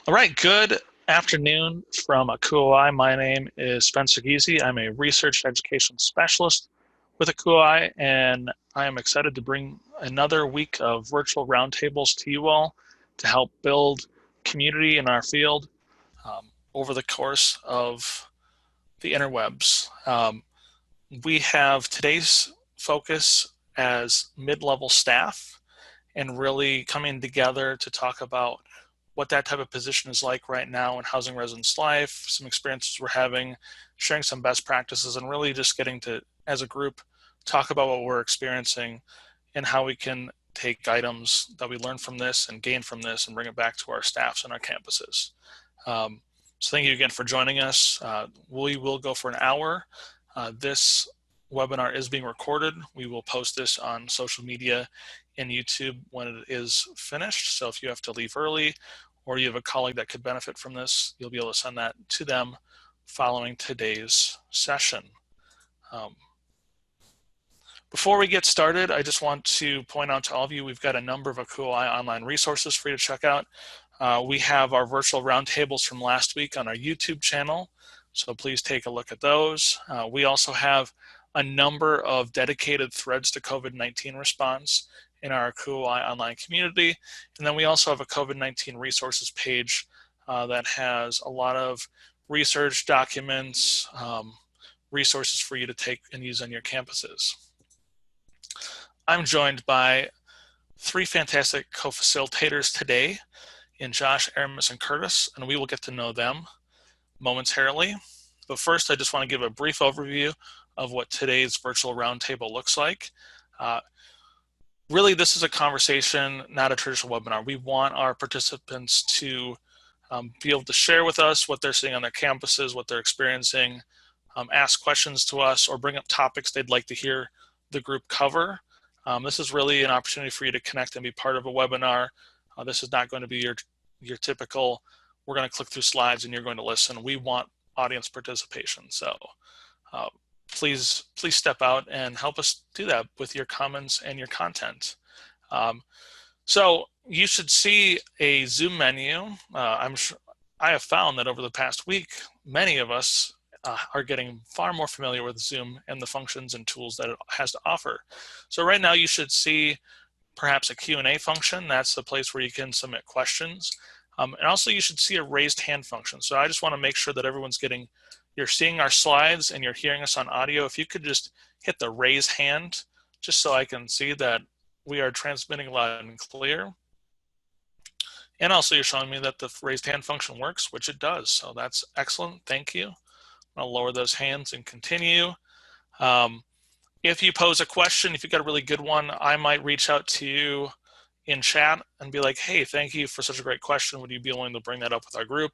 All right, good afternoon from ACUI. My name is Spencer Giese. I'm a research education specialist with ACUI, and I am excited to bring another week of virtual roundtables to you all to help build community in our field over the course of the interwebs. We have today's focus as mid-level staff and really coming together to talk about what that type of position is like right now in housing residence life, some experiences we're having, sharing some best practices, and really just getting to, as a group, talk about what we're experiencing and how we can take items that we learn from this and gain from this and bring it back to our staffs and our campuses. So thank you again for joining us. We will go for an hour. This webinar is being recorded. We will post this on social media and YouTube when it is finished. So if you have to leave early or you have a colleague that could benefit from this, you'll be able to send that to them following today's session. Before we get started, I just want to point out to all of you, we've got a number of ACUI online resources for you to check out. We have our virtual roundtables from last week on our YouTube channel, so please take a look at those. We also have a number of dedicated threads to COVID-19 response in our ACUI online community. And then we also have a COVID-19 resources page that has a lot of research documents, resources for you to take and use on your campuses. I'm joined by three fantastic co-facilitators today in Josh, Aramis, and Curtis, and we will get to know them momentarily. But first, I just want to give a brief overview of what today's virtual roundtable looks like. Really, this is a conversation, not a traditional webinar. We want our participants to be able to share with us what they're seeing on their campuses, what they're experiencing, ask questions to us, or bring up topics they'd like to hear the group cover. This is really an opportunity for you to connect and be part of a webinar. This is not going to be your typical, we're going to click through slides and you're going to listen. We want audience participation. So please step out and help us do that with your comments and your content. So you should see a Zoom menu. I'm sure I have found that over the past week, many of us are getting far more familiar with Zoom and the functions and tools that it has to offer. So right now you should see perhaps a Q&A function. That's the place where you can submit questions. And also you should see a raised hand function. So I just want to make sure that everyone's you're seeing our slides and you're hearing us on audio. If you could just hit the raise hand, just so I can see that we are transmitting loud and clear. And also you're showing me that the raised hand function works, which it does. So that's excellent, thank you. I'll lower those hands and continue. If you pose a question, if you've got a really good one, I might reach out to you in chat and be like, hey, thank you for such a great question. Would you be willing to bring that up with our group?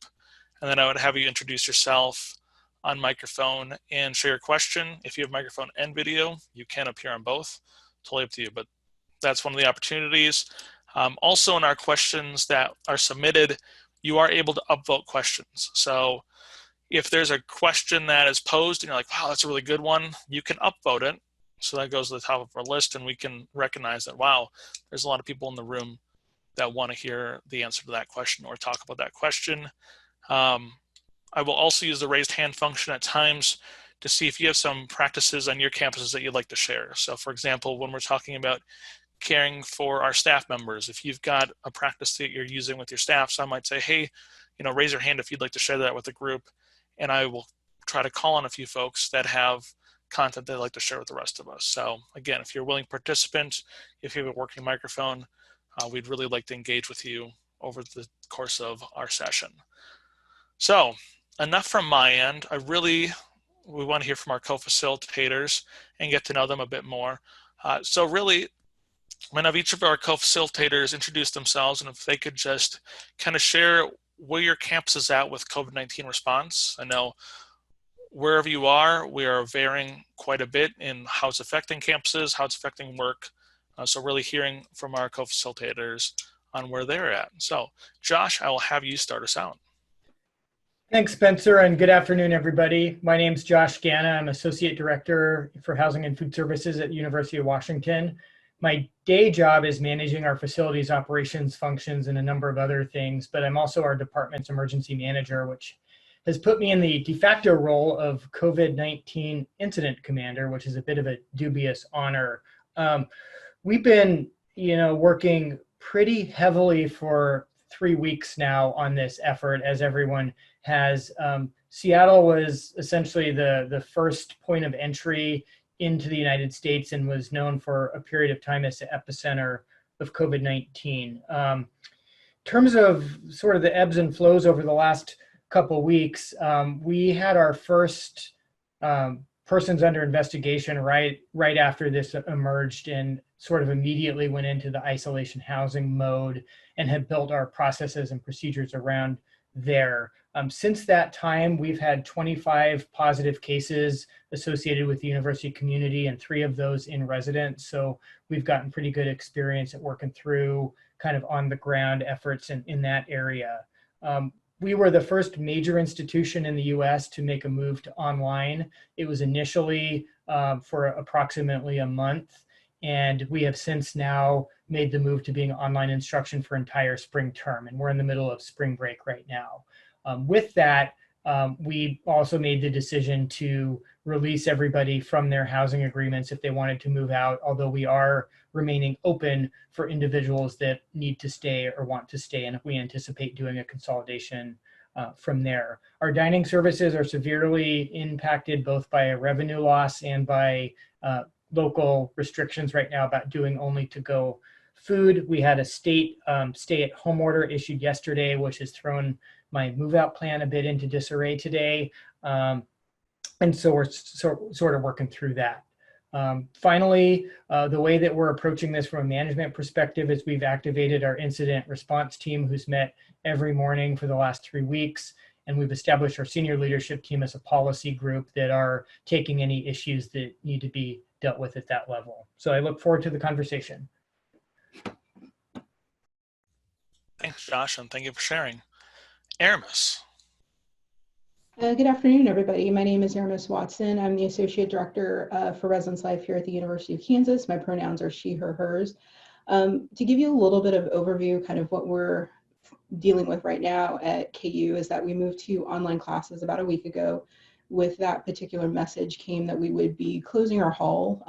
And then I would have you introduce yourself on microphone and share your question. If you have microphone and video, you can appear on both. Totally up to you, but that's one of the opportunities. Also in our questions that are submitted, you are able to upvote questions. So if there's a question that is posed and you're like, wow, that's a really good one, you can upvote it. So that goes to the top of our list and we can recognize that, wow, there's a lot of people in the room that want to hear the answer to that question or talk about that question. I will also use the raised hand function at times to see if you have some practices on your campuses that you'd like to share. So for example, when we're talking about caring for our staff members, if you've got a practice that you're using with your staff, so I might say, hey, raise your hand if you'd like to share that with the group. And I will try to call on a few folks that have content they'd like to share with the rest of us. So again, if you're a willing participant, if you have a working microphone, we'd really like to engage with you over the course of our session. So enough from my end. We want to hear from our co-facilitators and get to know them a bit more. So really, I'm going to have each of our co-facilitators introduce themselves, and if they could just kind of share where your campus is at with COVID-19 response. I know wherever you are, we are varying quite a bit in how it's affecting campuses, how it's affecting work. So really hearing from our co-facilitators on where they're at. So Josh, I will have you start us out. Thanks, Spencer, and good afternoon, everybody. My name is Josh Gannon. I'm Associate Director for Housing and Food Services at University of Washington. my day job is managing our facilities operations functions and a number of other things, but I'm also our department's emergency manager, which has put me in the de facto role of COVID-19 incident commander, which is a bit of a dubious honor. We've been, working pretty heavily for 3 weeks now on this effort, as everyone has. Seattle was essentially the first point of entry into the United States and was known for a period of time as the epicenter of COVID-19. In terms of sort of the ebbs and flows over the last couple of weeks, we had our first persons under investigation right after this emerged, and sort of immediately went into the isolation housing mode and have built our processes and procedures around there. Since that time, we've had 25 positive cases associated with the university community, and 3 of those in residence. So we've gotten pretty good experience at working through kind of on the ground efforts in that area. We were the first major institution in the US to make a move to online. It was initially for approximately a month, and we have since now made the move to being online instruction for entire spring term, and we're in the middle of spring break right now. With that, we also made the decision to release everybody from their housing agreements if they wanted to move out, although we are remaining open for individuals that need to stay or want to stay, and we anticipate doing a consolidation from there. Our dining services are severely impacted both by a revenue loss and by local restrictions right now about doing only to-go food. We had a state stay-at-home order issued yesterday, which has thrown my move-out plan a bit into disarray today. And so we're sort of working through that. Finally, the way that we're approaching this from a management perspective is we've activated our incident response team, who's met every morning for the last 3 weeks. And we've established our senior leadership team as a policy group that are taking any issues that need to be dealt with at that level. So I look forward to the conversation. Thanks, Josh, and thank you for sharing. Aramis. Good afternoon, everybody. My name is Ernest Watson. I'm the Associate Director for Residence Life here at the University of Kansas. My pronouns are she, her, hers. To give you a little bit of overview, kind of what we're dealing with right now at KU is that we moved to online classes about a week ago. With that particular message came that we would be closing our hall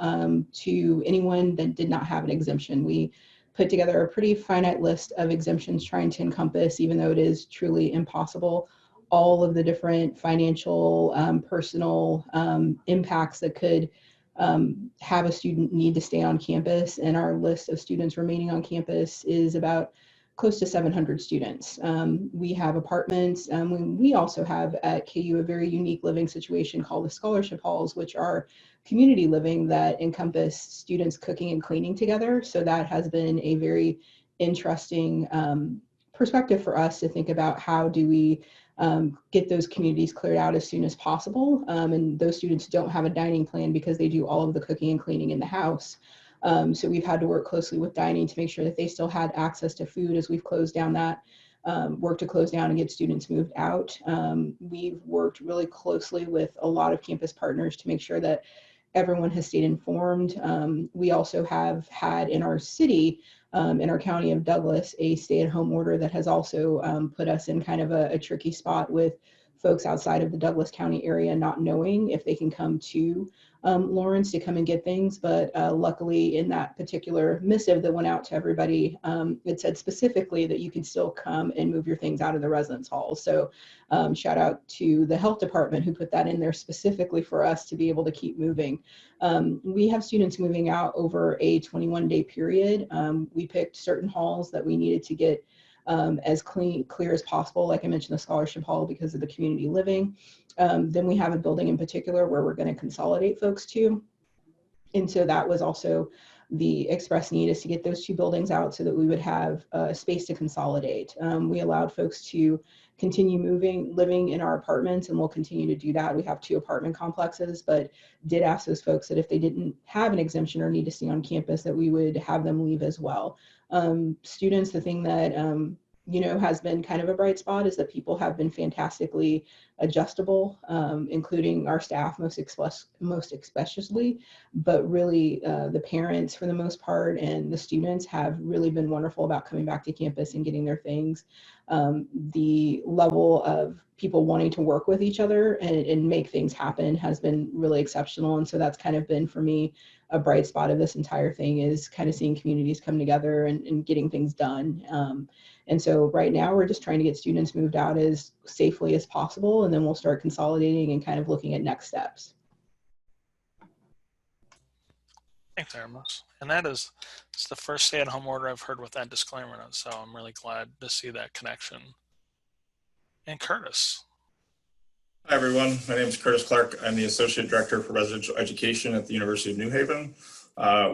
to anyone that did not have an exemption. We put together a pretty finite list of exemptions trying to encompass, even though it is truly impossible, all of the different financial, personal impacts that could have a student need to stay on campus. And our list of students remaining on campus is about close to 700 students. We have apartments. We also have at KU a very unique living situation called the scholarship halls, which are community living that encompass students cooking and cleaning together. So that has been a very interesting perspective for us to think about how do we get those communities cleared out as soon as possible. And those students don't have a dining plan because they do all of the cooking and cleaning in the house. So we've had to work closely with dining to make sure that they still had access to food as we've closed down that work to close down and get students moved out. We've worked really closely with a lot of campus partners to make sure that everyone has stayed informed. We also have had in our city, in our county of Douglas, a stay-at-home order that has also put us in kind of a tricky spot with folks outside of the Douglas County area not knowing if they can come to Lawrence to come and get things. But luckily in that particular missive that went out to everybody, it said specifically that you can still come and move your things out of the residence hall. So shout out to the health department who put that in there specifically for us to be able to keep moving. We have students moving out over a 21-day period. We picked certain halls that we needed to get as clear as possible. Like I mentioned, the scholarship hall because of the community living. Then we have a building in particular where we're going to consolidate folks to. And so that was also the express need, is to get those 2 buildings out so that we would have space to consolidate. We allowed folks to continue living in our apartments, and we'll continue to do that. We have 2 apartment complexes, but did ask those folks that if they didn't have an exemption or need to stay on campus, that we would have them leave as well. Students, the thing that has been kind of a bright spot is that people have been fantastically adjustable, including our staff most especially, but really the parents for the most part and the students have really been wonderful about coming back to campus and getting their things. The level of people wanting to work with each other and make things happen has been really exceptional. And so that's kind of been for me a bright spot of this entire thing, is kind of seeing communities come together and getting things done. And so right now we're just trying to get students moved out as safely as possible, and then we'll start consolidating and kind of looking at next steps. Thanks, Ernest. And it's the first stay-at-home order I've heard with that disclaimer, so I'm really glad to see that connection. And Curtis. Hi, everyone. My name is Curtis Clark. I'm the Associate Director for Residential Education at the University of New Haven.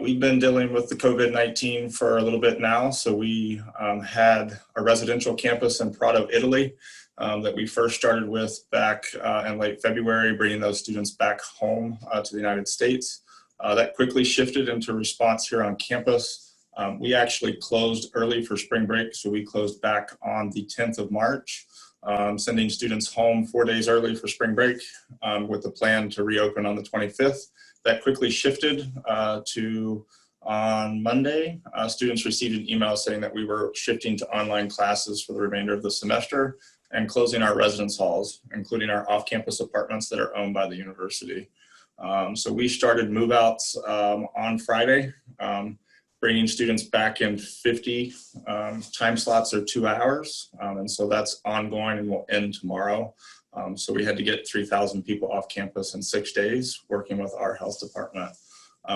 We've been dealing with the COVID-19 for a little bit now. So we had a residential campus in Prato, Italy, that we first started with back in late February, bringing those students back home to the United States. That quickly shifted into response here on campus. We actually closed early for spring break, so we closed back on the 10th of March. Sending students home 4 days early for spring break with the plan to reopen on the 25th. That quickly shifted to on Monday. Students received an email saying that we were shifting to online classes for the remainder of the semester and closing our residence halls, including our off-campus apartments that are owned by the university. So we started move-outs on Friday. Bringing students back in 50 time slots or 2 hours. And so that's ongoing and will end tomorrow. So we had to get 3,000 people off campus in 6 days working with our health department.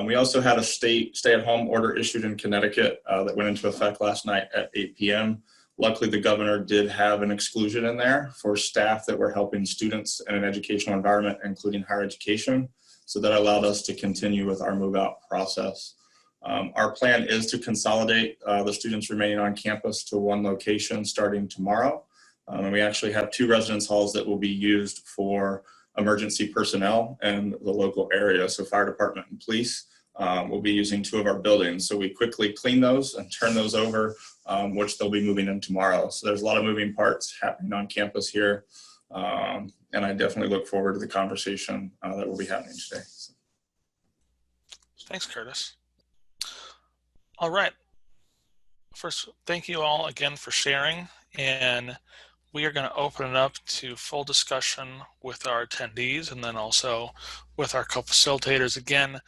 We also had a stay-at-home order issued in Connecticut that went into effect last night at 8 p.m. Luckily, the governor did have an exclusion in there for staff that were helping students in an educational environment, including higher education. So that allowed us to continue with our move-out process. Our plan is to consolidate the students remaining on campus to one location starting tomorrow. And we actually have 2 residence halls that will be used for emergency personnel in the local area. So fire department and police will be using 2 of our buildings. So we quickly clean those and turn those over, which they'll be moving in tomorrow. So there's a lot of moving parts happening on campus here. And I definitely look forward to the conversation that will be happening today. So. Thanks, Curtis. All right. First, thank you all again for sharing, and we are going to open it up to full discussion with our attendees and then also with our co-facilitators. Again,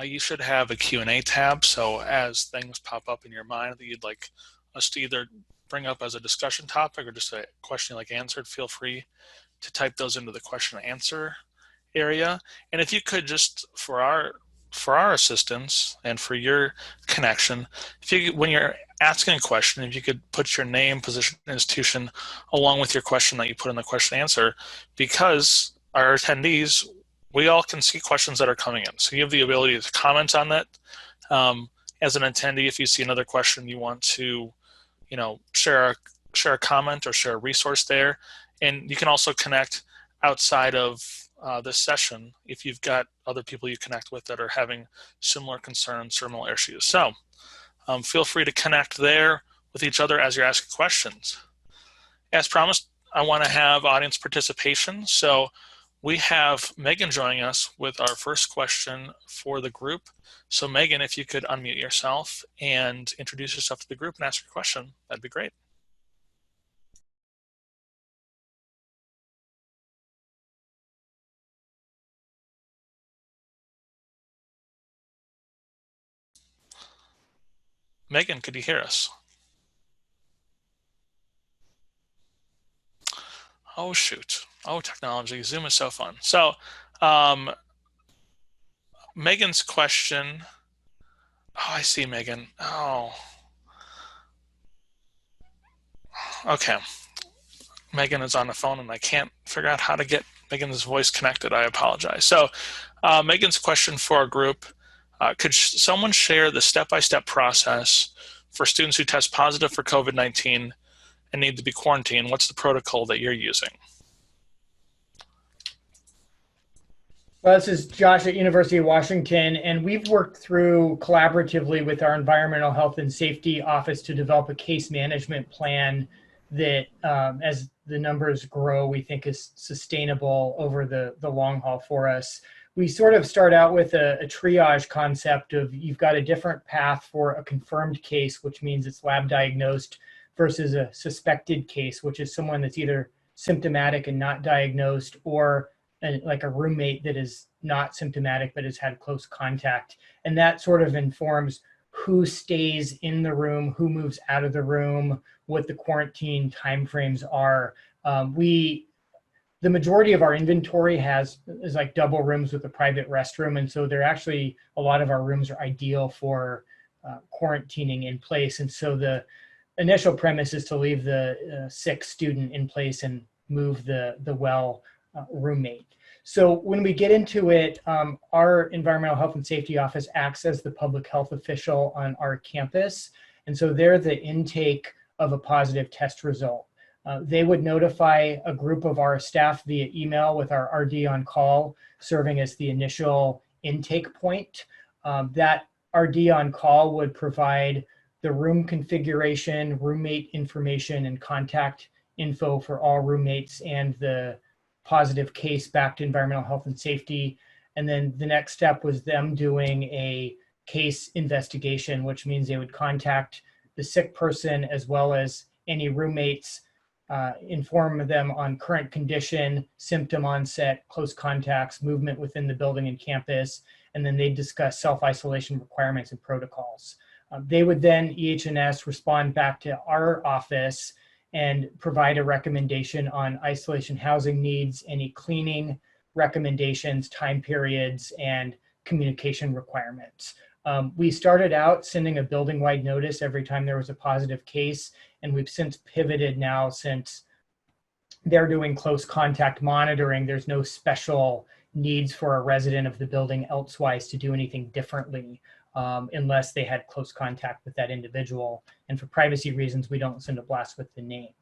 you should have a Q&A tab, so as things pop up in your mind that you'd like us to either bring up as a discussion topic or just a question you like answered, feel free to type those into the question and answer area. And if you could just, for our assistance and for your connection, when you're asking a question, if you could put your name, position, institution along with your question that you put in the question and answer, because our attendees, we all can see questions that are coming in. So you have the ability to comment on that. As an attendee, if you see another question you want to, share a comment or share a resource there. And you can also connect outside of this session if you've got other people you connect with that are having similar concerns, similar issues. So feel free to connect there with each other as you're asking questions. As promised, I want to have audience participation. So we have Megan joining us with our first question for the group. So Megan, if you could unmute yourself and introduce yourself to the group and ask your question, that'd be great. Megan, could you hear us? Oh, shoot. Oh, technology. Zoom is so fun. So Megan's question. Oh, I see Megan. Oh. Okay. Megan is on the phone and I can't figure out how to get Megan's voice connected. I apologize. So Megan's question for our group. Could someone share the step-by-step process for students who test positive for COVID-19 and need to be quarantined? What's the protocol that you're using? Well, this is Josh at University of Washington, and we've worked through collaboratively with our Environmental Health and Safety Office to develop a case management plan that as the numbers grow, we think is sustainable over the long haul for us. We sort of start out with a triage concept of you've got a different path for a confirmed case, which means it's lab diagnosed, versus a suspected case, which is someone that's either symptomatic and not diagnosed, or like a roommate that is not symptomatic but has had close contact. And that sort of informs who stays in the room, who moves out of the room, what the quarantine timeframes are. The majority of our inventory is like double rooms with a private restroom. And so they're actually, a lot of our rooms are ideal for quarantining in place. And so the initial premise is to leave the sick student in place and move the well roommate. So when we get into it, our environmental health and safety office acts as the public health official on our campus. And so they're the intake of a positive test result. They would notify a group of our staff via email with our RD on call, serving as the initial intake point. That RD on call would provide the room configuration, roommate information, and contact info for all roommates and the positive case back to environmental health and safety. And then the next step was them doing a case investigation, which means they would contact the sick person as well as any roommates, inform them on current condition, symptom onset, close contacts, movement within the building and campus, and then they discuss self-isolation requirements and protocols. They would then, EH&S, respond back to our office and provide a recommendation on isolation housing needs, any cleaning recommendations, time periods, and communication requirements. We started out sending a building-wide notice every time there was a positive case, and we've since pivoted now since they're doing close contact monitoring. There's no special needs for a resident of the building elsewise to do anything differently unless they had close contact with that individual. And for privacy reasons, we don't send a blast with the name.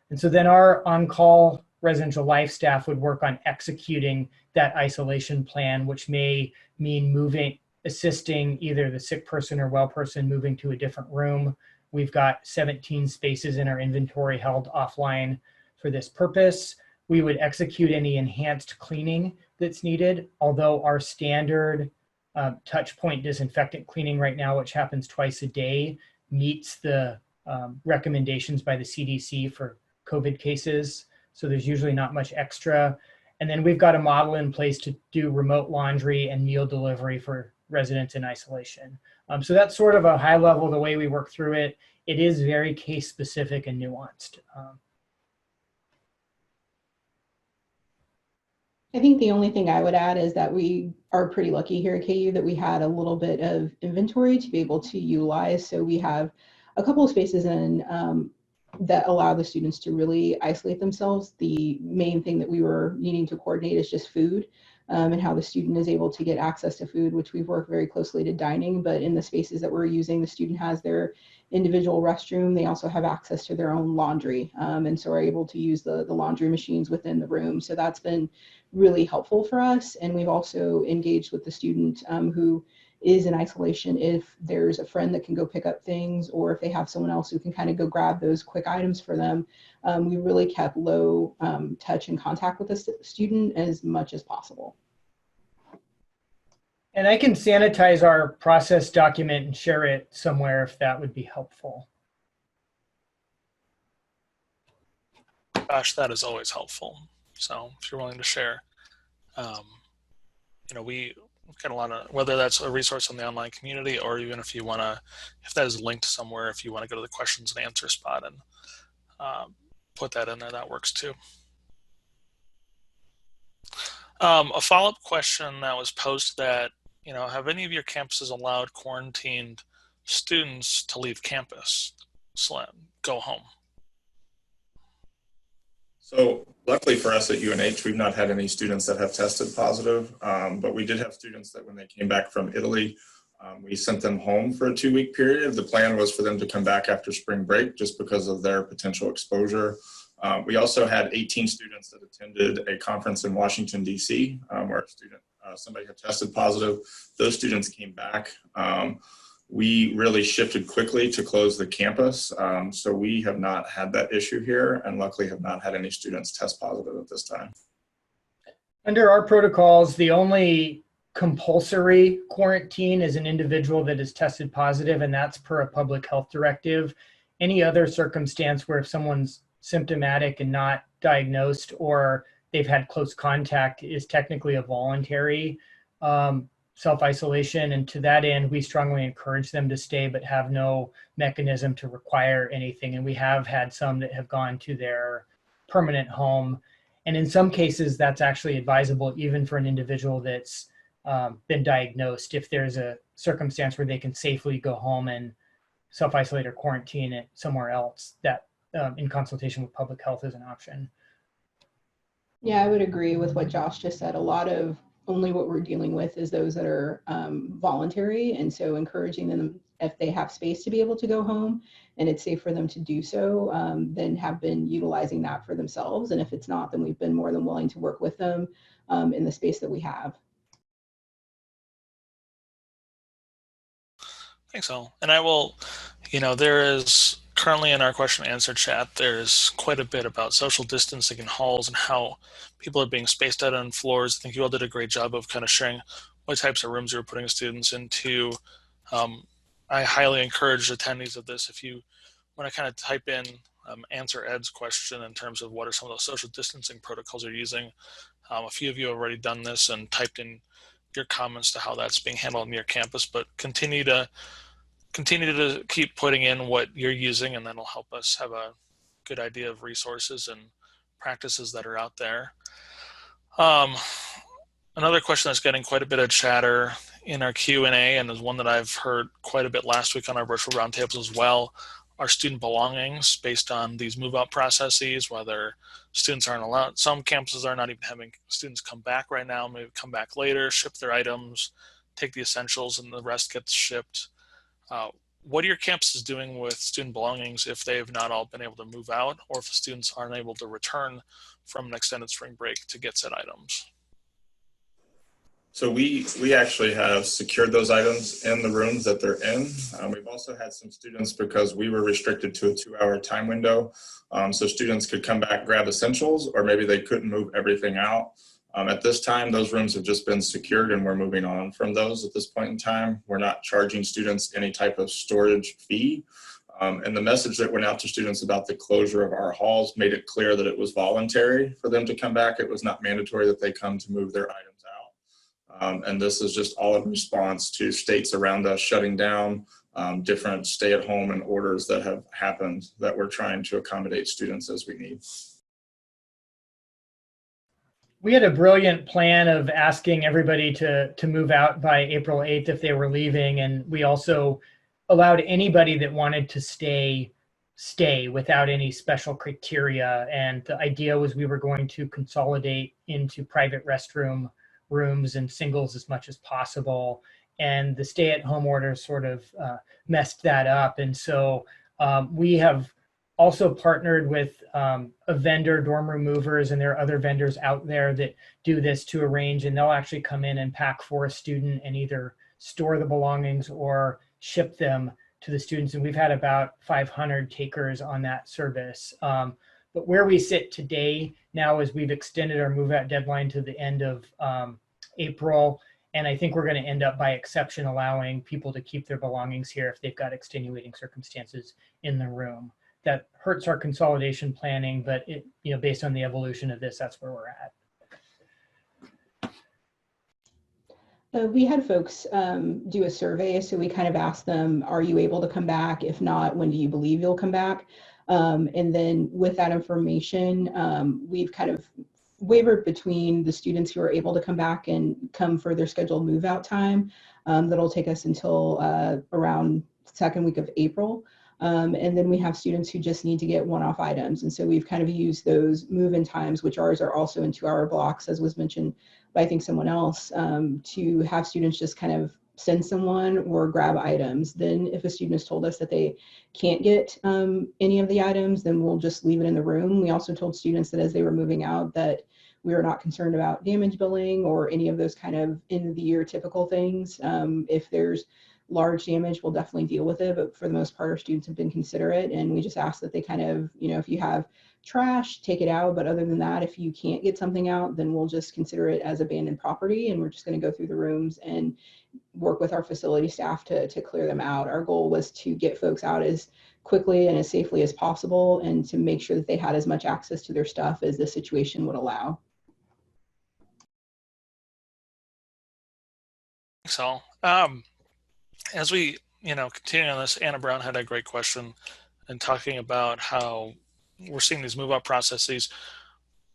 And so then our on-call residential life staff would work on executing that isolation plan, which may mean assisting either the sick person or well person moving to a different room. We've got 17 spaces in our inventory held offline for this purpose. We would execute any enhanced cleaning that's needed, although our standard touch point disinfectant cleaning right now, which happens twice a day, meets the recommendations by the CDC for COVID cases. So there's usually not much extra. And then we've got a model in place to do remote laundry and meal delivery for residents in isolation. So that's sort of a high level, the way we work through it. It is very case specific and nuanced. I think the only thing I would add is that we are pretty lucky here at KU that we had a little bit of inventory to be able to utilize. So we have a couple of spaces in that allow the students to really isolate themselves. The main thing that we were needing to coordinate is just food and how the student is able to get access to food, which we've worked very closely to dining. But in the spaces that we're using, the student has their individual restroom. They also have access to their own laundry. And so are able to use the laundry machines within the room. So that's been really helpful for us. And we've also engaged with the student who is in isolation if there's a friend that can go pick up things, or if they have someone else who can kind of go grab those quick items for them. We really kept low touch and contact with the student as much as possible. And I can sanitize our process document and share it somewhere if that would be helpful. Gosh, that is always helpful. So if you're willing to share, we've got a lot of, whether that's a resource on the online community, or even if you want to, if that is linked somewhere, if you want to go to the questions and answer spot and put that in there, that works too. A follow-up question that was posed that, have any of your campuses allowed quarantined students to leave campus, go home? So luckily for us at UNH, we've not had any students that have tested positive, but we did have students that when they came back from Italy, we sent them home for a 2-week period. The plan was for them to come back after spring break just because of their potential exposure. We also had 18 students that attended a conference in Washington, D.C., where somebody had tested positive. Those students came back. we really shifted quickly to close the campus. So we have not had that issue here, and luckily have not had any students test positive at this time. Under our protocols, the only compulsory quarantine is an individual that is tested positive, and that's per a public health directive. Any other circumstance where if someone's symptomatic and not diagnosed, or they've had close contact, is technically a voluntary self-isolation. And to that end, we strongly encourage them to stay, but have no mechanism to require anything. And we have had some that have gone to their permanent home. And in some cases, that's actually advisable even for an individual that's been diagnosed, if there's a circumstance where they can safely go home and self-isolate or quarantine it somewhere else, that in consultation with public health is an option. Yeah, I would agree with what Josh just said. A lot of only what we're dealing with is those that are voluntary. And so encouraging them, if they have space to be able to go home and it's safe for them to do so, then have been utilizing that for themselves. And if it's not, then we've been more than willing to work with them in the space that we have. Thanks, all. And I will, there is currently in our question and answer chat, there's quite a bit about social distancing in halls and how people are being spaced out on floors. I think you all did a great job of kind of sharing what types of rooms you were putting students into. I highly encourage attendees of this, if you want to kind of type in answer Ed's question in terms of what are some of those social distancing protocols you're using. A few of you have already done this and typed in your comments to how that's being handled on your campus, but continue to keep putting in what you're using, and that'll help us have a good idea of resources and practices that are out there. Another question that's getting quite a bit of chatter in our Q&A, and is one that I've heard quite a bit last week on our virtual roundtables as well, are student belongings based on these move-out processes, whether students aren't allowed. Some campuses are not even having students come back right now, maybe come back later, ship their items, take the essentials, and the rest gets shipped. What are your campuses doing with student belongings if they have not all been able to move out, or if the students aren't able to return from an extended spring break to get said items? So we actually have secured those items in the rooms that they're in. We've also had some students, because we were restricted to a 2-hour time window, so students could come back, grab essentials, or maybe they couldn't move everything out. At this time, those rooms have just been secured, and we're moving on from those at this point in time. We're not charging students any type of storage fee. And the message that went out to students about the closure of our halls made it clear that it was voluntary for them to come back. It was not mandatory that they come to move their items out. And this is just all in response to states around us shutting down, different stay-at-home and orders that have happened that we're trying to accommodate students as we need. We had a brilliant plan of asking everybody to move out by April 8th if they were leaving. And we also allowed anybody that wanted to stay without any special criteria. And the idea was we were going to consolidate into private restroom rooms and singles as much as possible. And the stay-at-home order sort of messed that up. And so we have also partnered with a vendor, Dorm Room Movers, and there are other vendors out there that do this to arrange, and they'll actually come in and pack for a student and either store the belongings or ship them to the students. And we've had about 500 takers on that service. But where we sit today now is we've extended our move out deadline to the end of April. And I think we're going to end up by exception allowing people to keep their belongings here if they've got extenuating circumstances in the room. That hurts our consolidation planning, but it, based on the evolution of this, that's where we're at. We had folks do a survey, so we kind of asked them, are you able to come back? If not, when do you believe you'll come back? And then with that information, we've kind of wavered between the students who are able to come back and come for their scheduled move out time. That'll take us until around second week of April. And then we have students who just need to get one-off items. And so we've kind of used those move-in times, which ours are also in 2-hour blocks, as was mentioned by I think someone else, to have students just kind of send someone or grab items. Then if a student has told us that they can't get any of the items, then we'll just leave it in the room. We also told students that as they were moving out that we are not concerned about damage billing or any of those kind of end of the year typical things. If there's large damage, we'll definitely deal with it. But for the most part, our students have been considerate, and we just ask that they kind of, if you have trash, take it out. But other than that, if you can't get something out, then we'll just consider it as abandoned property, and we're just going to go through the rooms and work with our facility staff to clear them out. Our goal was to get folks out as quickly and as safely as possible, and to make sure that they had as much access to their stuff as the situation would allow. So, as we, continue on this, Anna Brown had a great question and talking about how we're seeing these move up processes.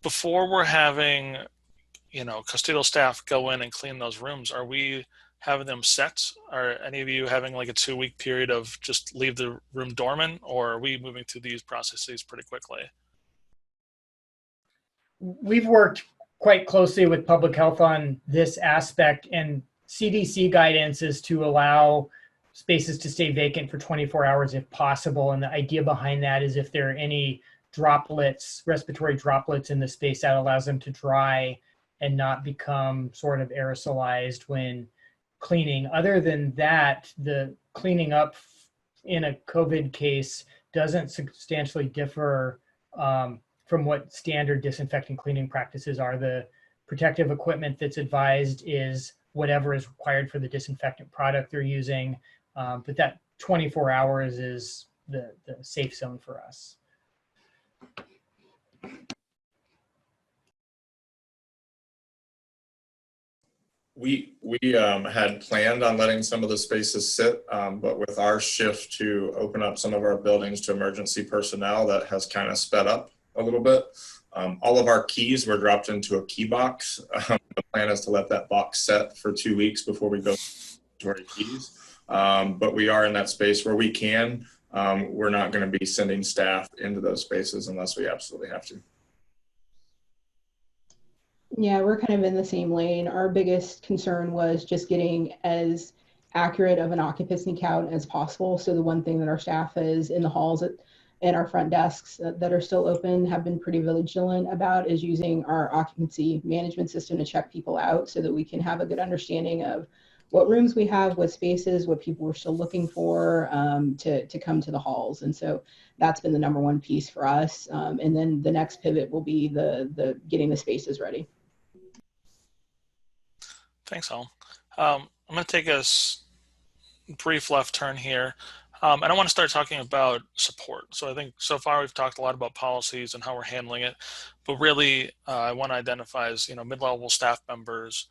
Before we're having, custodial staff go in and clean those rooms, are we having them set? Are any of you having like a 2-week period of just leave the room dormant, or are we moving through these processes pretty quickly? We've worked quite closely with public health on this aspect, and CDC guidance is to allow spaces to stay vacant for 24 hours if possible. And the idea behind that is if there are any droplets, respiratory droplets in the space, that allows them to dry and not become sort of aerosolized when cleaning. Other than that, the cleaning up in a COVID case doesn't substantially differ from what standard disinfecting cleaning practices are. The protective equipment that's advised is whatever is required for the disinfectant product they're using. But that 24 hours is the safe zone for us. We had planned on letting some of the spaces sit, but with our shift to open up some of our buildings to emergency personnel, that has kind of sped up a little bit. All of our keys were dropped into a key box. The plan is to let that box set for 2 weeks before we go to our keys. But we are in that space where we can. We're not going to be sending staff into those spaces unless we absolutely have to. Yeah, we're kind of in the same lane. Our biggest concern was just getting as accurate of an occupancy count as possible. So the one thing that our staff is in the halls and our front desks that are still open have been pretty vigilant about is using our occupancy management system to check people out so that we can have a good understanding of what rooms we have, what spaces, what people are still looking for to come to the halls. And so that's been the number one piece for us. And then the next pivot will be the getting the spaces ready. Thanks, all. I'm going to take a brief left turn here. And I want to start talking about support. So I think so far we've talked a lot about policies and how we're handling it, but really I want to identify as, mid-level staff members.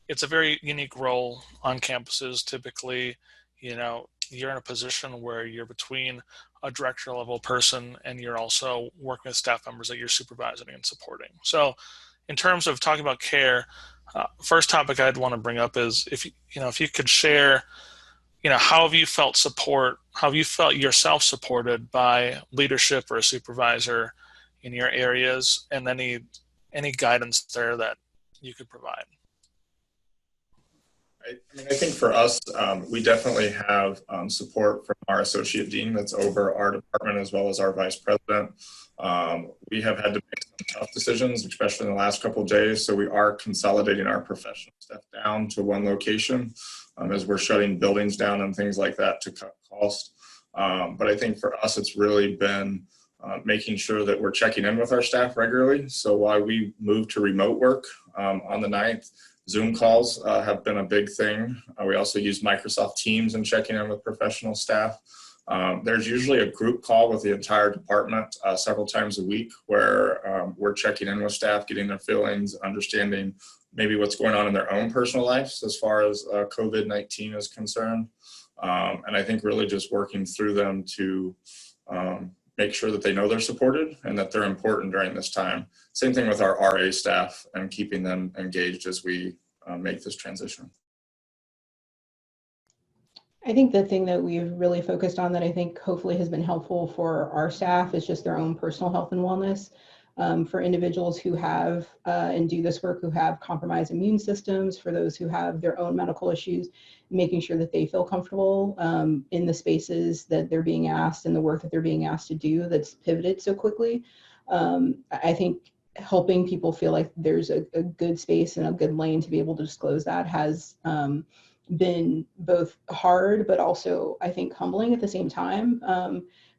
It's a very unique role on campuses. Typically, you're in a position where you're between a director level person and you're also working with staff members that you're supervising and supporting. So in terms of talking about care, first topic I'd want to bring up is if you could share, how have you felt support? How have you felt yourself supported by leadership or a supervisor in your areas, and any guidance there that you could provide? I think for us, we definitely have support from our associate dean that's over our department as well as our vice president. We have had to make some tough decisions, especially in the last couple of days. So we are consolidating our professional staff down to one location as we're shutting buildings down and things like that to cut costs. But I think for us, it's really been making sure that we're checking in with our staff regularly. So while we moved to remote work on the 9th, Zoom calls have been a big thing. We also use Microsoft Teams and checking in with professional staff. There's usually a group call with the entire department several times a week where we're checking in with staff, getting their feelings, understanding maybe what's going on in their own personal lives as far as COVID-19 is concerned. And I think really just working through them to make sure that they know they're supported and that they're important during this time. Same thing with our RA staff and keeping them engaged as we make this transition. I think the thing that we've really focused on that I think hopefully has been helpful for our staff is just their own personal health and wellness. For individuals who have and do this work who have compromised immune systems, for those who have their own medical issues, making sure that they feel comfortable in the spaces that they're being asked and the work that they're being asked to do that's pivoted so quickly. I think helping people feel like there's a good space and a good lane to be able to disclose that has been both hard, but also I think humbling at the same time,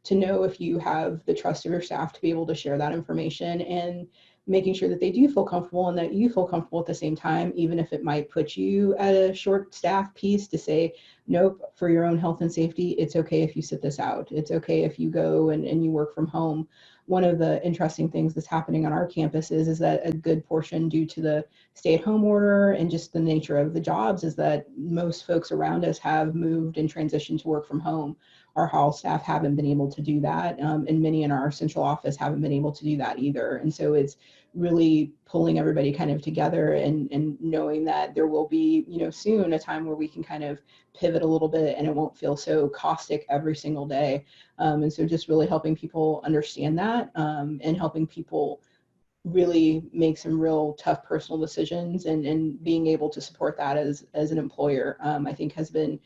to know if you have the trust of your staff to be able to share that information, and making sure that they do feel comfortable and that you feel comfortable at the same time, even if it might put you at a short staff piece, to say, nope, for your own health and safety, it's okay if you sit this out. It's okay if you go and you work from home. One of the interesting things that's happening on our campus is that a good portion, due to the stay-at-home order and just the nature of the jobs, is that most folks around us have moved and transitioned to work from home. Our hall staff haven't been able to do that, and many in our central office haven't been able to do that either. And so it's really pulling everybody kind of together, and knowing that there will be, soon a time where we can kind of pivot a little bit and it won't feel so caustic every single day. And so just really helping people understand that, and helping people really make some real tough personal decisions, and being able to support that as an employer, I think has been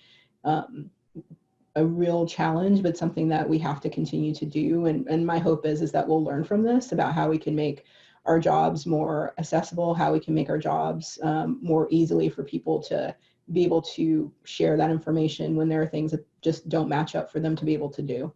a real challenge, but something that we have to continue to do. And my hope is that we'll learn from this about how we can make our jobs more accessible, how we can make our jobs more easily for people to be able to share that information when there are things that just don't match up for them to be able to do.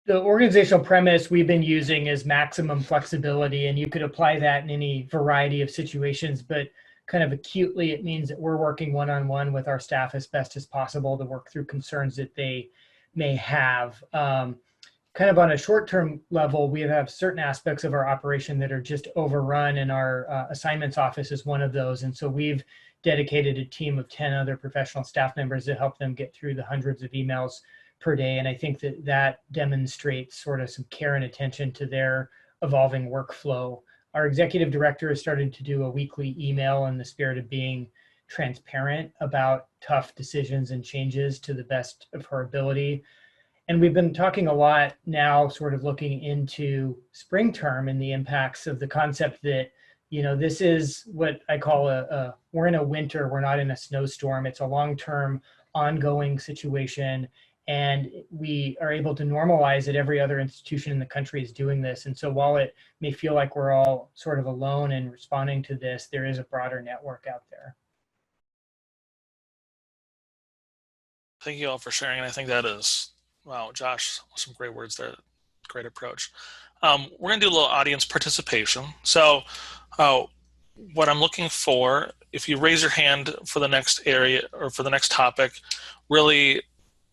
The organizational premise we've been using is maximum flexibility, and you could apply that in any variety of situations, but kind of acutely, it means that we're working one-on-one with our staff as best as possible to work through concerns that they may have. Kind of on a short-term level, we have certain aspects of our operation that are just overrun, and our assignments office is one of those. And so we've dedicated a team of 10 other professional staff members to help them get through the hundreds of emails per day. And I think that demonstrates sort of some care and attention to their evolving workflow. Our executive director has started to do a weekly email in the spirit of being transparent about tough decisions and changes to the best of her ability. And we've been talking a lot now, sort of looking into spring term and the impacts of the concept that, this is what I call we're in a winter, we're not in a snowstorm. It's a long-term ongoing situation. And we are able to normalize that every other institution in the country is doing this. And so while it may feel like we're all sort of alone in responding to this, there is a broader network out there. Thank you all for sharing. And I think that is, wow, Josh, some great words there. Great approach. We're going to do a little audience participation. So what I'm looking for, if you raise your hand for the next area or for the next topic, really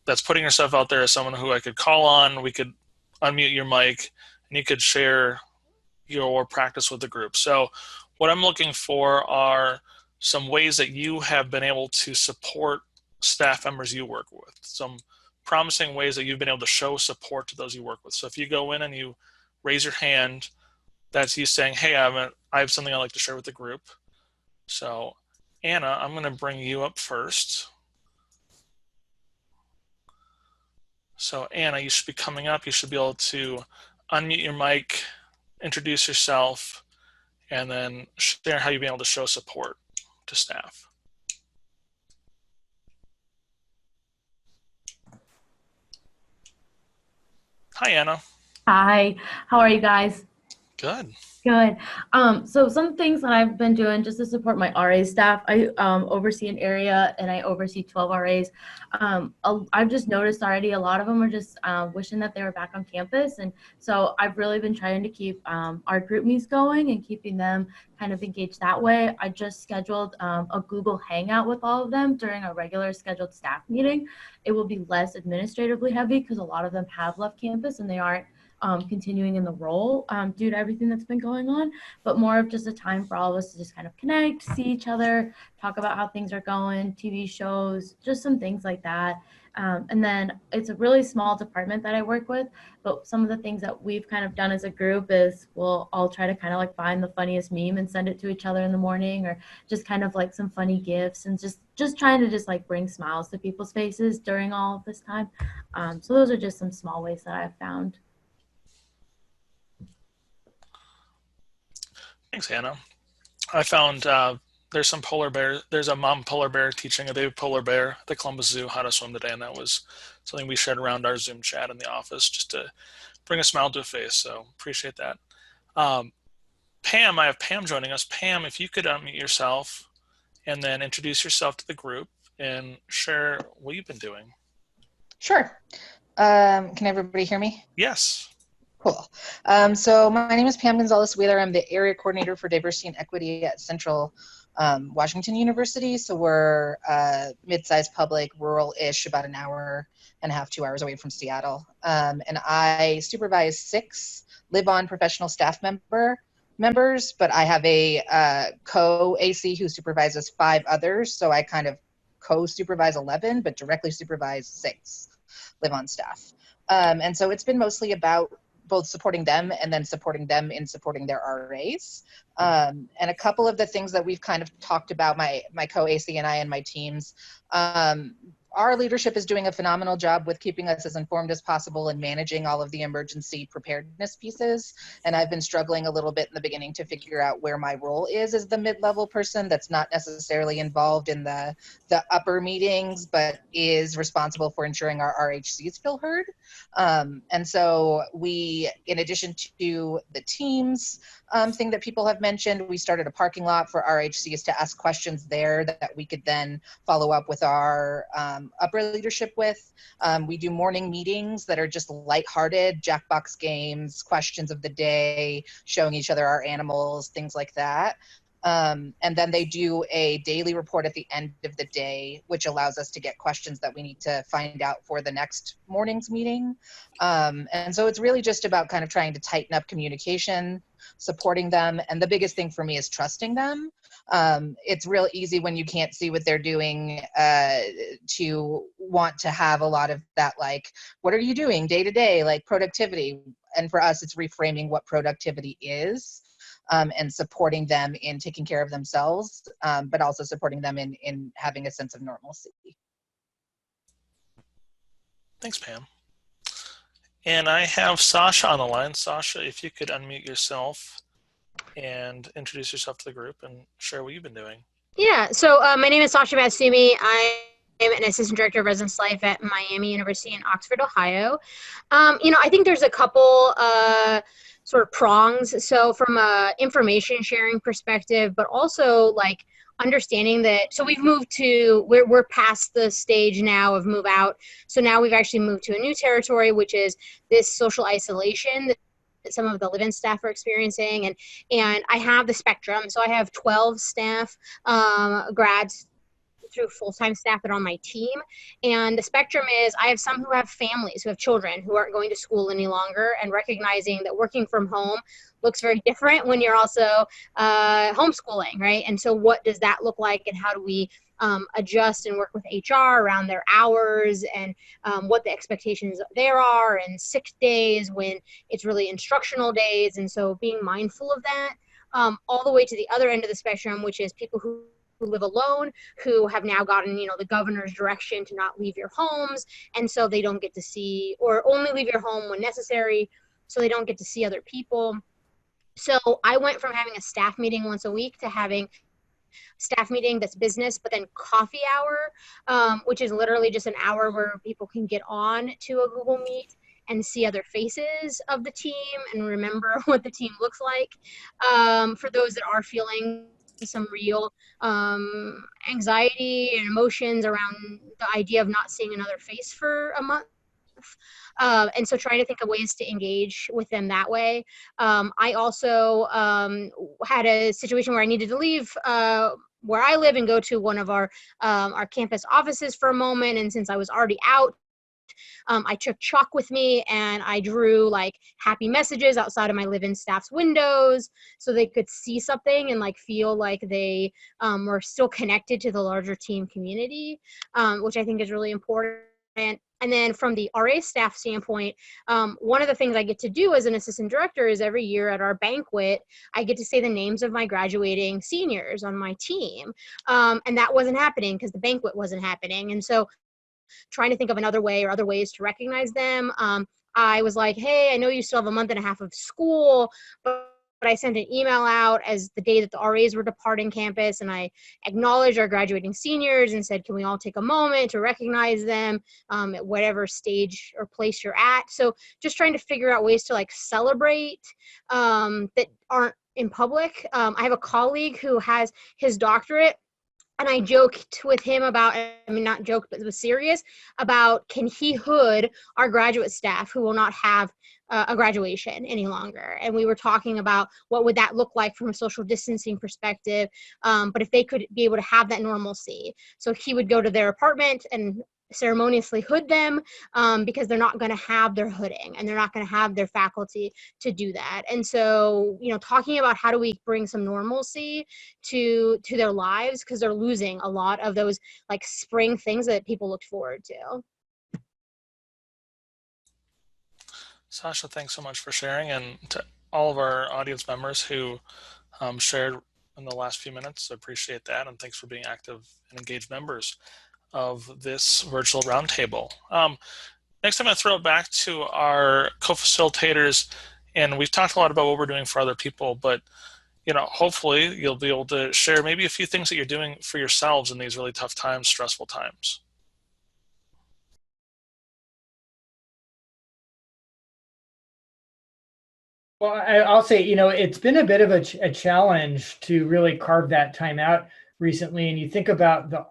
that's putting yourself out there as someone who I could call on. We could unmute your mic and you could share your practice with the group. So what I'm looking for are some ways that you have been able to support staff members you work with, some promising ways that you've been able to show support to those you work with. So if you go in and you raise your hand, that's you saying, hey, I have something I'd like to share with the group. So Anna, I'm going to bring you up first. So Anna, you should be coming up. You should be able to unmute your mic, introduce yourself, and then share how you've been able to show support to staff. Hi, Anna. Hi, how are you guys? Good. Good. So some things that I've been doing just to support my RA staff, I oversee an area and I oversee 12 RAs. I've just noticed already a lot of them are just wishing that they were back on campus. And so I've really been trying to keep our group meets going and keeping them kind of engaged that way. I just scheduled a Google Hangout with all of them during a regular scheduled staff meeting. It will be less administratively heavy because a lot of them have left campus and they aren't continuing in the role due to everything that's been going on, but more of just a time for all of us to just kind of connect, see each other, talk about how things are going, TV shows, just some things like that. And then it's a really small department that I work with, but some of the things that we've kind of done as a group is we'll all try to kind of like find the funniest meme and send it to each other in the morning, or just kind of like some funny gifts, and just trying to just like bring smiles to people's faces during all of this time. So those are just some small ways that I've found. Thanks, Hannah. I found there's a mom polar bear teaching a baby polar bear at the Columbus Zoo how to swim today, and that was something we shared around our Zoom chat in the office just to bring a smile to a face, so appreciate that. Pam, I have Pam joining us. Pam, if you could unmute yourself and then introduce yourself to the group and share what you've been doing. Sure. Can everybody hear me? Yes. Cool. So my name is Pam Gonzalez-Wheeler. I'm the area coordinator for diversity and equity at Central Washington University. So we're mid-sized public, rural-ish, about an hour and a half, 2 hours away from Seattle. And I supervise 6 live-on professional staff members, but I have a co-AC who supervises 5 others. So I kind of co-supervise 11, but directly supervise 6 live-on staff. And so it's been mostly about both supporting them and then supporting them in supporting their RAs. And a couple of the things that we've kind of talked about, my co-AC and I and my teams, our leadership is doing a phenomenal job with keeping us as informed as possible and managing all of the emergency preparedness pieces. And I've been struggling a little bit in the beginning to figure out where my role is as the mid-level person that's not necessarily involved in the upper meetings, but is responsible for ensuring our RHCs feel heard. And so we, in addition to the teams thing that people have mentioned, we started a parking lot for RHCs to ask questions there that we could then follow up with our upper leadership with. We do morning meetings that are just lighthearted, Jackbox games, questions of the day, showing each other our animals, things like that. And then they do a daily report at the end of the day, which allows us to get questions that we need to find out for the next morning's meeting. And so it's really just about kind of trying to tighten up communication, supporting them. And the biggest thing for me is trusting them. It's real easy when you can't see what they're doing to want to have a lot of that, like, what are you doing day to day, like productivity. And for us, it's reframing what productivity is. And supporting them in taking care of themselves, but also supporting them in having a sense of normalcy. Thanks, Pam. And I have Sasha on the line. Sasha, if you could unmute yourself and introduce yourself to the group and share what you've been doing. Yeah, so my name is Sasha Matsumi. I am an assistant director of residence life at Miami University in Oxford, Ohio. I think there's a couple sort of prongs. So from a information sharing perspective, but also like understanding that, so we've moved to, we're past the stage now of move out. So now we've actually moved to a new territory, which is this social isolation that some of the live-in staff are experiencing. And I have the spectrum. So I have 12 staff, grads through full-time staff that are on my team. And the spectrum is, I have some who have families, who have children who aren't going to school any longer, and recognizing that working from home looks very different when you're also homeschooling, right? And so what does that look like, and how do we adjust and work with HR around their hours and what the expectations there are, and sick days when it's really instructional days. And so being mindful of that, all the way to the other end of the spectrum, which is people who live alone, who have now gotten, the governor's direction to not leave your homes. And so they don't get to see, or only leave your home when necessary, so they don't get to see other people. So I went from having a staff meeting once a week to having staff meeting that's business, but then coffee hour, which is literally just an hour where people can get on to a Google Meet and see other faces of the team and remember what the team looks like. For those that are feeling some real anxiety and emotions around the idea of not seeing another face for a month. And so trying to think of ways to engage with them that way. I also had a situation where I needed to leave where I live and go to one of our campus offices for a moment. And since I was already out, I took chalk with me and I drew like happy messages outside of my live-in staff's windows so they could see something and like feel like they were still connected to the larger team community, which I think is really important. And then from the RA staff standpoint, one of the things I get to do as an assistant director is every year at our banquet, I get to say the names of my graduating seniors on my team. And that wasn't happening because the banquet wasn't happening. And so trying to think of another way or other ways to recognize them. I was like, hey, I know you still have a month and a half of school, but I sent an email out as the day that the RAs were departing campus, and I acknowledged our graduating seniors and said, can we all take a moment to recognize them at whatever stage or place you're at? So just trying to figure out ways to like celebrate that aren't in public. I have a colleague who has his doctorate and I joked with him about, I mean, not joked, but was serious about, can he hood our graduate staff who will not have a graduation any longer? And we were talking about what would that look like from a social distancing perspective, but if they could be able to have that normalcy. So he would go to their apartment and ceremoniously hood them, because they're not going to have their hooding and they're not going to have their faculty to do that. And so, you know, talking about how do we bring some normalcy to their lives, because they're losing a lot of those like spring things that people looked forward to. Sasha, thanks so much for sharing, and to all of our audience members who shared in the last few minutes. I appreciate that, and thanks for being active and engaged members of this virtual roundtable. Next, I'm going to throw it back to our co-facilitators, and we've talked a lot about what we're doing for other people, but hopefully you'll be able to share maybe a few things that you're doing for yourselves in these really tough times, stressful times. Well, I'll say, it's been a bit of a challenge to really carve that time out recently. And you think about the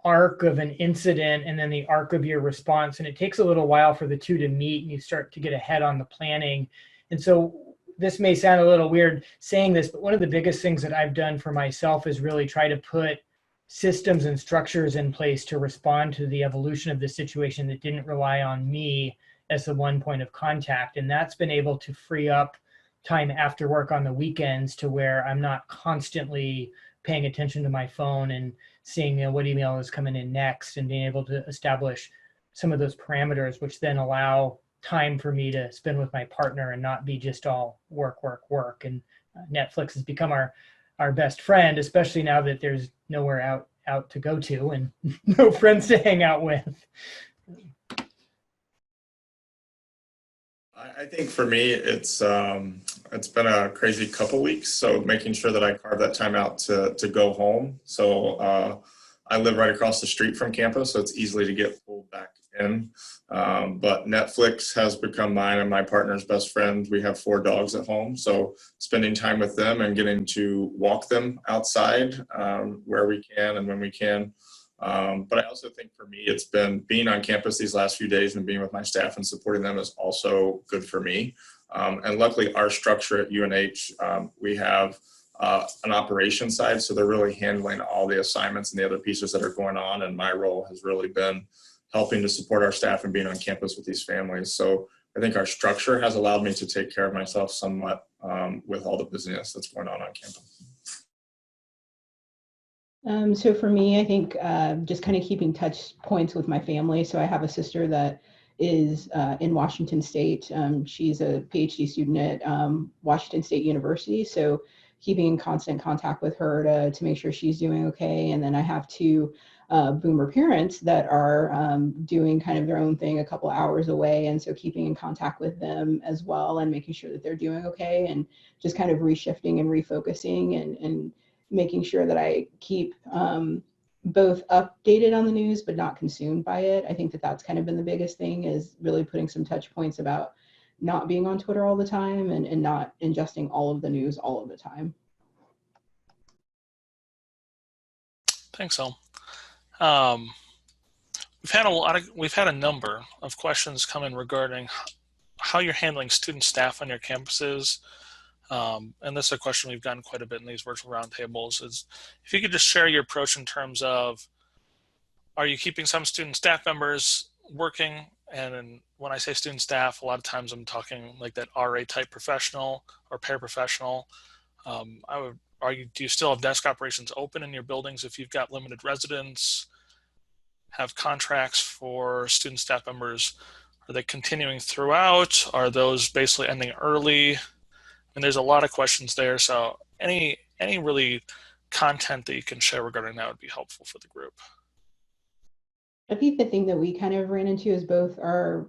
arc of an incident and then the arc of your response, and it takes a little while for the two to meet and you start to get ahead on the planning. And so this may sound a little weird saying this, but one of the biggest things that I've done for myself is really try to put systems and structures in place to respond to the evolution of the situation that didn't rely on me as the one point of contact. And that's been able to free up time after work on the weekends to where I'm not constantly paying attention to my phone and seeing what email is coming in next, and being able to establish some of those parameters, which then allow time for me to spend with my partner and not be just all work, work, work. And Netflix has become our best friend, especially now that there's nowhere out to go to and no friends to hang out with. I think for me, it's been a crazy couple weeks. So making sure that I carve that time out to go home. So I live right across the street from campus, so it's easily to get pulled back in. But Netflix has become mine and my partner's best friend. We have 4 dogs at home, so spending time with them and getting to walk them outside where we can and when we can. But I also think for me, it's been being on campus these last few days and being with my staff and supporting them is also good for me. And luckily our structure at UNH, we have an operations side, so they're really handling all the assignments and the other pieces that are going on. And my role has really been helping to support our staff and being on campus with these families. So I think our structure has allowed me to take care of myself somewhat with all the busyness that's going on campus. So for me, I think just kind of keeping touch points with my family. So I have a sister that is in Washington State. She's a PhD student at Washington State University. So keeping in constant contact with her to make sure she's doing okay. And then I have 2 boomer parents that are doing kind of their own thing a couple hours away. And so keeping in contact with them as well and making sure that they're doing okay, and just kind of reshifting and refocusing and making sure that I keep both updated on the news, but not consumed by it. I think that that's kind of been the biggest thing, is really putting some touch points about not being on Twitter all the time and not ingesting all of the news all of the time. Thanks, El. We've had a number of questions come in regarding how you're handling student staff on your campuses. And this is a question we've gotten quite a bit in these virtual roundtables, is if you could just share your approach in terms of, are you keeping some student staff members working? And when I say student staff, a lot of times I'm talking like that RA type professional or paraprofessional. Do you still have desk operations open in your buildings if you've got limited residents? Have contracts for student staff members? Are they continuing throughout? Are those basically ending early? And there's a lot of questions there. So any really content that you can share regarding that would be helpful for the group. I think the thing that we kind of ran into is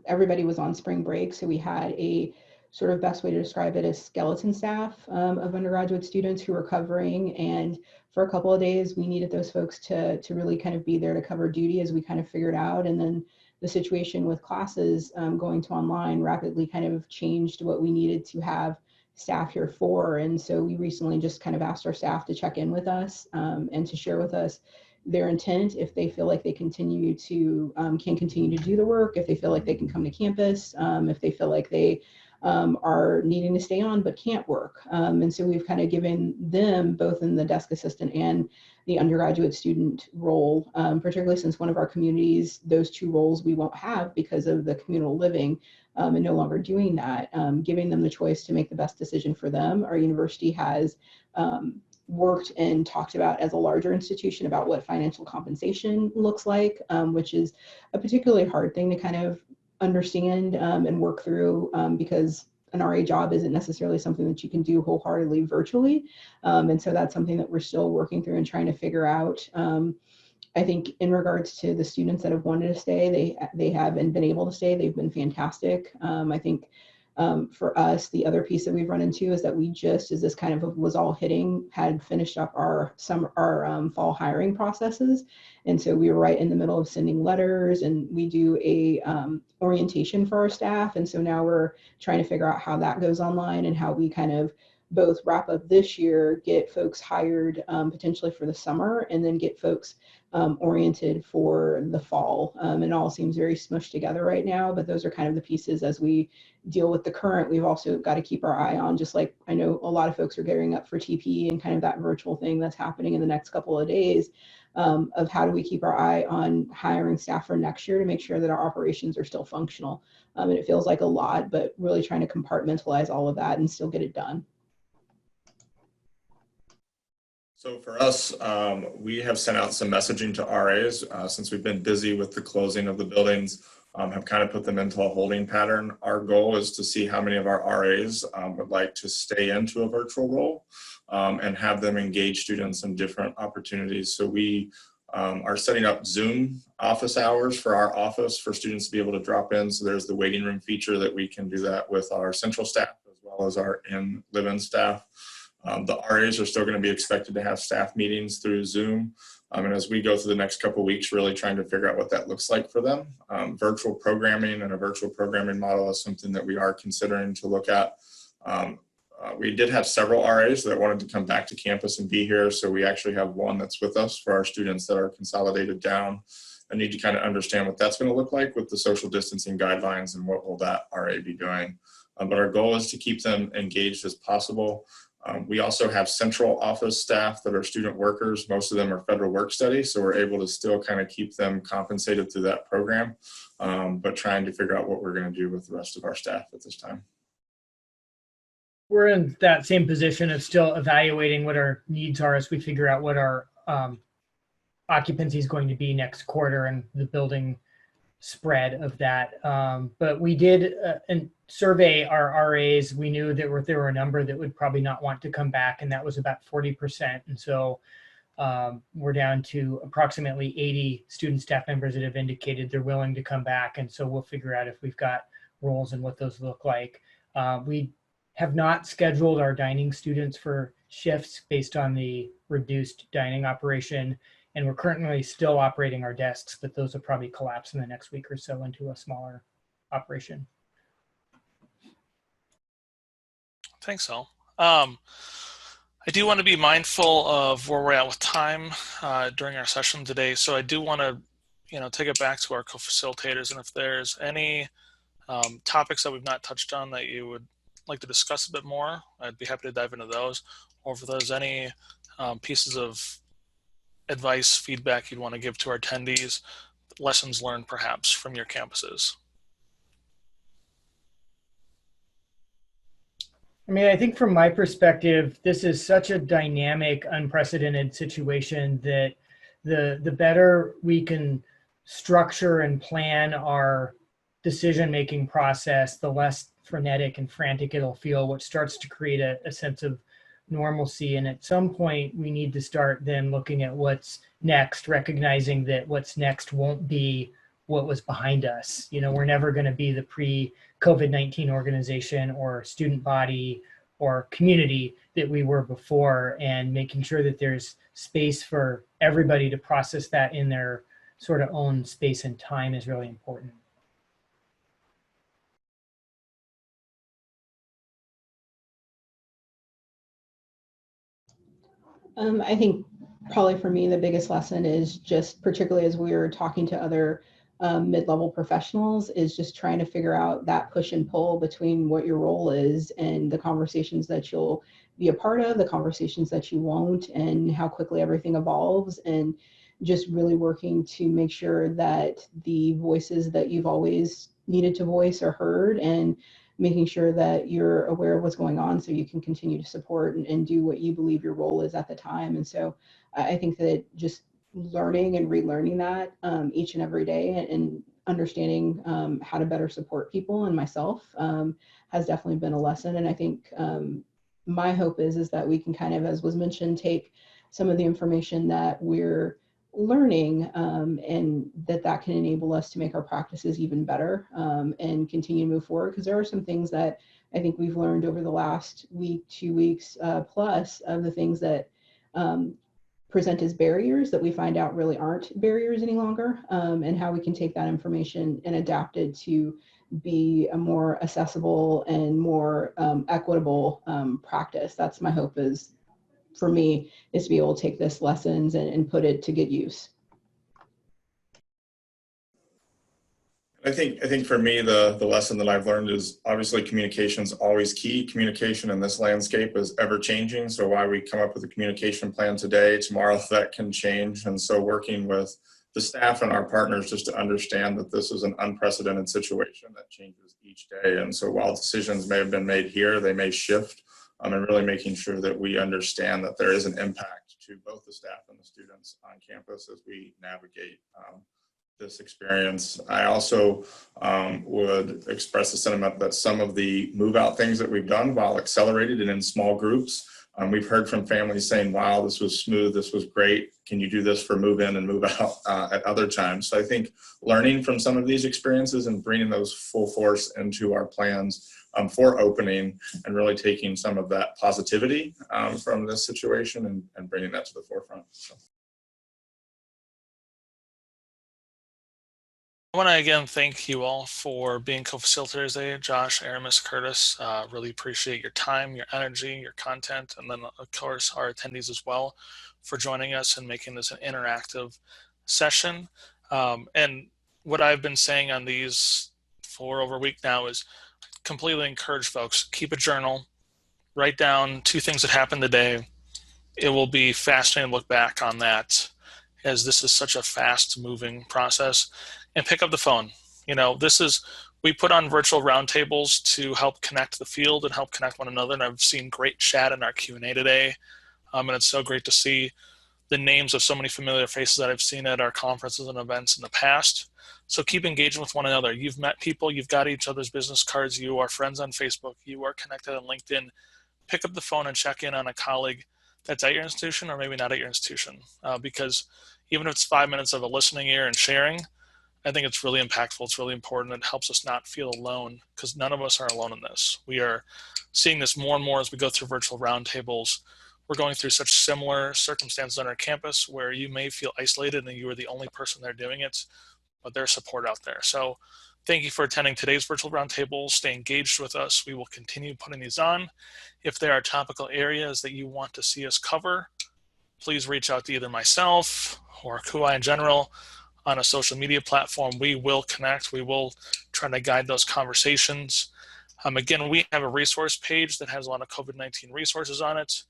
everybody was on spring break. So we had a sort of, best way to describe it, as skeleton staff of undergraduate students who were covering. And for a couple of days, we needed those folks to really kind of be there to cover duty as we kind of figured out. And then the situation with classes going to online rapidly kind of changed what we needed to have staff here for. And so we recently just kind of asked our staff to check in with us and to share with us their intent, if they feel like they continue to can continue to do the work, if they feel like they can come to campus, if they feel like they are needing to stay on but can't work. And so we've kind of given them, both in the desk assistant and the undergraduate student role, particularly since one of our communities, those two roles we won't have because of the communal living, and no longer doing that, giving them the choice to make the best decision for them. Our university has worked and talked about, as a larger institution, about what financial compensation looks like, which is a particularly hard thing to kind of understand and work through, because an RA job isn't necessarily something that you can do wholeheartedly virtually. And so that's something that we're still working through and trying to figure out. I think in regards to the students that have wanted to stay, they have and been able to stay. They've been fantastic. I think for us, the other piece that we've run into is that we just, as this kind of was all hitting, had finished up our fall hiring processes. And so we were right in the middle of sending letters, and we do a orientation for our staff. And so now we're trying to figure out how that goes online and how we kind of both wrap up this year, get folks hired potentially for the summer, and then get folks oriented for the fall. It all seems very smushed together right now, but those are kind of the pieces as we deal with the current. We've also got to keep our eye on, just like I know a lot of folks are gearing up for TP and kind of that virtual thing that's happening in the next couple of days, of how do we keep our eye on hiring staff for next year to make sure that our operations are still functional. And it feels like a lot, but really trying to compartmentalize all of that and still get it done. So for us, we have sent out some messaging to RAs since we've been busy with the closing of the buildings, have kind of put them into a holding pattern. Our goal is to see how many of our RAs would like to stay into a virtual role and have them engage students in different opportunities. So we are setting up Zoom office hours for our office for students to be able to drop in. So there's the waiting room feature that we can do that with our central staff as well as our live-in staff. The RAs are still going to be expected to have staff meetings through Zoom. And as we go through the next couple of weeks, really trying to figure out what that looks like for them. Virtual programming and a virtual programming model is something that we are considering to look at. We did have several RAs that wanted to come back to campus and be here. So we actually have one that's with us for our students that are consolidated down. I need to kind of understand what that's going to look like with the social distancing guidelines and what will that RA be doing. But our goal is to keep them engaged as possible. We also have central office staff that are student workers. Most of them are federal work study, so we're able to still kind of keep them compensated through that program, but trying to figure out what we're going to do with the rest of our staff at this time. We're in that same position of still evaluating what our needs are as we figure out what our occupancy is going to be next quarter and the building spread of that. But we did survey our RAs. We knew that there were a number that would probably not want to come back, and that was about 40%. And so we're down to approximately 80 student staff members that have indicated they're willing to come back. And so we'll figure out if we've got roles and what those look like. We have not scheduled our dining students for shifts based on the reduced dining operation. And we're currently still operating our desks, but those will probably collapse in the next week or so into a smaller operation. Thanks, Al. I do want to be mindful of where we're at with time during our session today. So I do want to, take it back to our co-facilitators. And if there's any topics that we've not touched on that you would like to discuss a bit more, I'd be happy to dive into those. Or if there's any pieces of advice, feedback you'd want to give to our attendees, lessons learned perhaps from your campuses. I mean, I think from my perspective, this is such a dynamic, unprecedented situation that the better we can structure and plan our decision-making process, the less frenetic and frantic it'll feel, which starts to create a sense of normalcy. And at some point, we need to start then looking at what's next, recognizing that what's next won't be what was behind us. We're never going to be the pre-COVID-19 organization or student body or community that we were before, and making sure that there's space for everybody to process that in their sort of own space and time is really important. I think probably for me, the biggest lesson is just, particularly as we were talking to other mid-level professionals, is just trying to figure out that push and pull between what your role is and the conversations that you'll be a part of, the conversations that you won't, and how quickly everything evolves, and just really working to make sure that the voices that you've always needed to voice are heard, and making sure that you're aware of what's going on so you can continue to support and do what you believe your role is at the time. And so I think that just learning and relearning that each and every day, and understanding how to better support people and myself has definitely been a lesson. And I think my hope is that we can kind of, as was mentioned, take some of the information that we're learning and that can enable us to make our practices even better and continue to move forward. Because there are some things that I think we've learned over the last week, 2 weeks plus, of the things that present as barriers that we find out really aren't barriers any longer, and how we can take that information and adapt it to be a more accessible and more equitable practice. That's my hope, is for me, is to be able to take this lessons and put it to good use. I think for me, the lesson that I've learned is obviously communication is always key. Communication in this landscape is ever changing. So while we come up with a communication plan today, tomorrow that can change. And so working with the staff and our partners just to understand that this is an unprecedented situation that changes each day. And so while decisions may have been made here, they may shift, and really making sure that we understand that there is an impact to both the staff and the students on campus as we navigate this experience. I also would express the sentiment that some of the move out things that we've done, while accelerated and in small groups, we've heard from families saying, wow, this was smooth, this was great. Can you do this for move in and move out at other times? So I think learning from some of these experiences and bringing those full force into our plans for opening, and really taking some of that positivity from this situation and bringing that to the forefront. So. I want to again thank you all for being co-facilitators today. Josh, Aramis, Curtis, really appreciate your time, your energy, your content, and then of course our attendees as well for joining us and making this an interactive session. And what I've been saying on these for over a week now is completely encourage folks, keep a journal, write down 2 things that happened today. It will be fascinating to look back on that, as this is such a fast moving process. And pick up the phone. You know, we put on virtual roundtables to help connect the field and help connect one another. And I've seen great chat in our Q&A today. And it's so great to see the names of so many familiar faces that I've seen at our conferences and events in the past. So keep engaging with one another. You've met people, you've got each other's business cards, you are friends on Facebook, you are connected on LinkedIn. Pick up the phone and check in on a colleague that's at your institution or maybe not at your institution. Because even if it's 5 minutes of a listening ear and sharing, I think it's really impactful. It's really important. It helps us not feel alone, because none of us are alone in this. We are seeing this more and more as we go through virtual roundtables. We're going through such similar circumstances on our campus where you may feel isolated and you are the only person there doing it, but there's support out there. So thank you for attending today's virtual roundtable. Stay engaged with us. We will continue putting these on. If there are topical areas that you want to see us cover, please reach out to either myself or KUI in general on a social media platform. We will connect. We will try to guide those conversations. Again, we have a resource page that has a lot of COVID-19 resources on it.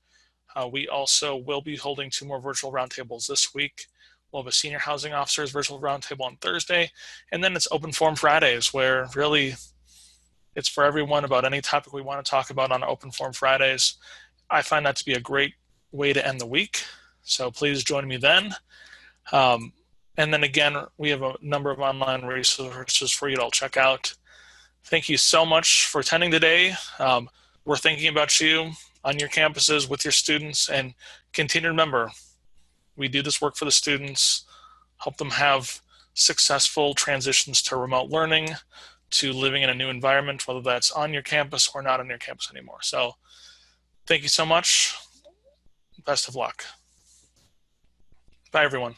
We also will be holding 2 more virtual roundtables this week. We'll have a senior housing officers virtual roundtable on Thursday. And then it's open forum Fridays, where really it's for everyone about any topic we want to talk about on open forum Fridays. I find that to be a great way to end the week. So please join me then. And then again, we have a number of online resources for you to all check out. Thank you so much for attending today. We're thinking about you on your campuses with your students, and continue to remember, we do this work for the students, help them have successful transitions to remote learning, to living in a new environment, whether that's on your campus or not on your campus anymore. So thank you so much. Best of luck. Bye, everyone.